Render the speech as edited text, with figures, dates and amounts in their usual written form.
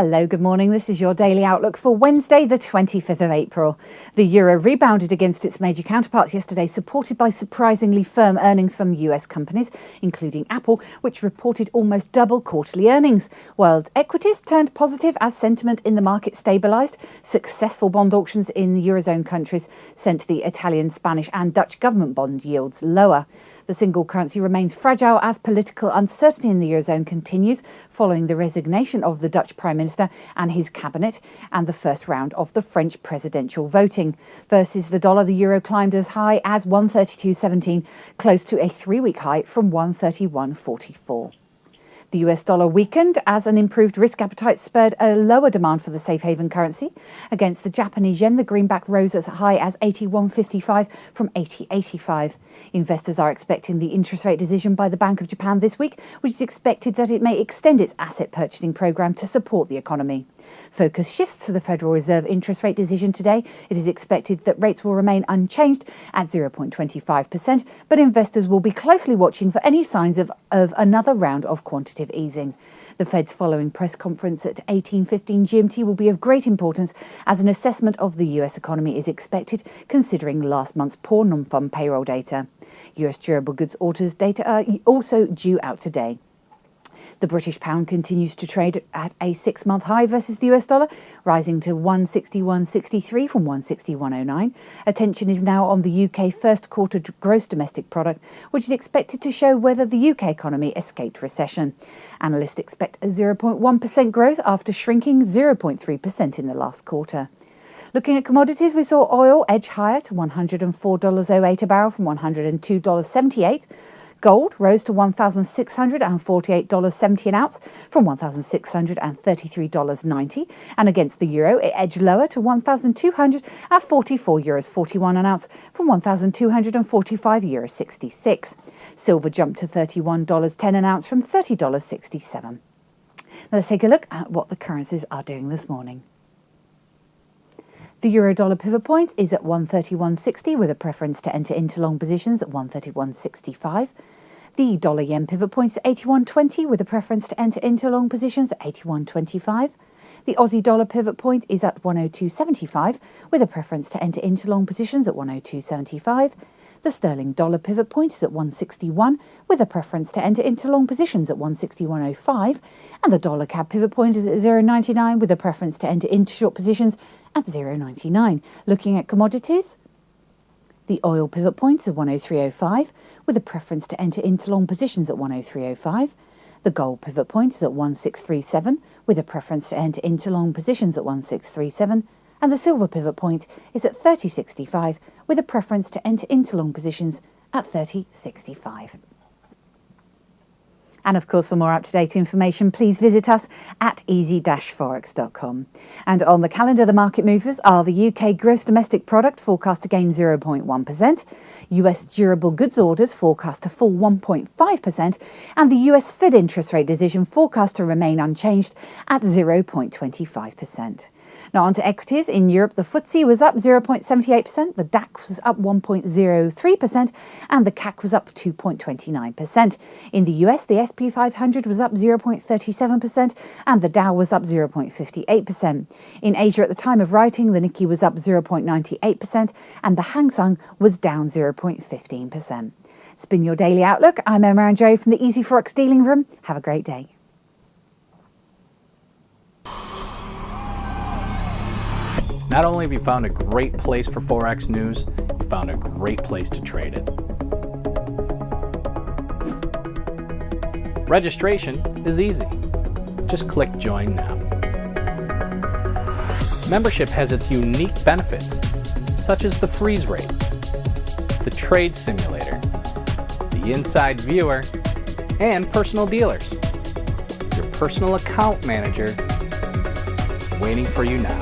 Hello, good morning. This is your daily outlook for Wednesday, the 25th of April. The euro rebounded against its major counterparts yesterday, supported by surprisingly firm earnings from US companies, including Apple, which reported almost double quarterly earnings. World equities turned positive as sentiment in the market stabilised. Successful bond auctions in the Eurozone countries sent the Italian, Spanish and Dutch government bond yields lower. The single currency remains fragile as political uncertainty in the Eurozone continues following the resignation of the Dutch Prime Minister and his cabinet and the first round of the French presidential voting. Versus the dollar, the euro climbed as high as 132.17, close to a three-week high from 131.44. The US dollar weakened as an improved risk appetite spurred a lower demand for the safe haven currency. Against the Japanese yen, the greenback rose as high as 81.55 from 80.85. Investors are expecting the interest rate decision by the Bank of Japan this week, which is expected that it may extend its asset purchasing program to support the economy. Focus shifts to the Federal Reserve interest rate decision today. It is expected that rates will remain unchanged at 0.25%, but investors will be closely watching for any signs of another round of quantitative easing. The Fed's following press conference at 18:15 GMT will be of great importance as an assessment of the US economy is expected, considering last month's poor non-farm payroll data. US durable goods orders data are also due out today. The British pound continues to trade at a six-month high versus the US dollar, rising to 161.63 from 161.09. Attention is now on the UK first quarter gross domestic product, which is expected to show whether the UK economy escaped recession. Analysts expect a 0.1% growth after shrinking 0.3% in the last quarter. Looking at commodities, we saw oil edge higher to $104.08 a barrel from $102.78. Gold rose to $1,648.70 an ounce from $1,633.90, and against the euro it edged lower to €1,244.41 an ounce from €1,245.66. Silver jumped to $31.10 an ounce from $30.67. Now let's take a look at what the currencies are doing this morning. The euro-dollar pivot point is at 131.60 with a preference to enter into long positions at 131.65. The dollar-yen pivot point is at 81.20 with a preference to enter into long positions at 81.25. The Aussie dollar pivot point is at 102.75 with a preference to enter into long positions at 102.75. The sterling dollar pivot point is at 161 with a preference to enter into long positions at 161.05, and the dollar CAD pivot point is at 0.99 with a preference to enter into short positions at 0.99. Looking at commodities, the oil pivot point is at 103.05 with a preference to enter into long positions at 103.05. The gold pivot point is at 1637 with a preference to enter into long positions at 1637. And the silver pivot point is at 30.65 with a preference to enter into long positions at 30.65. And of course, for more up-to-date information, please visit us at easy-forex.com. And on the calendar, the market movers are the UK gross domestic product forecast to gain 0.1%, US durable goods orders forecast to fall 1.5%, and the US Fed interest rate decision forecast to remain unchanged at 0.25%. Now on to equities. In Europe, the FTSE was up 0.78%, the DAX was up 1.03%, and the CAC was up 2.29%. In the US, the SP 500 was up 0.37%, and the Dow was up 0.58%. In Asia at the time of writing, the Nikkei was up 0.98%, and the Hang Seng was down 0.15%. It's been your Daily Outlook. I'm Emma Andrei from the Easy Forex Dealing Room. Have a great day. Not only have you found a great place for Forex news, you found a great place to trade it. Registration is easy. Just click Join Now. Membership has its unique benefits, such as the freeze rate, the trade simulator, the inside viewer, and personal dealers. Your personal account manager is waiting for you now.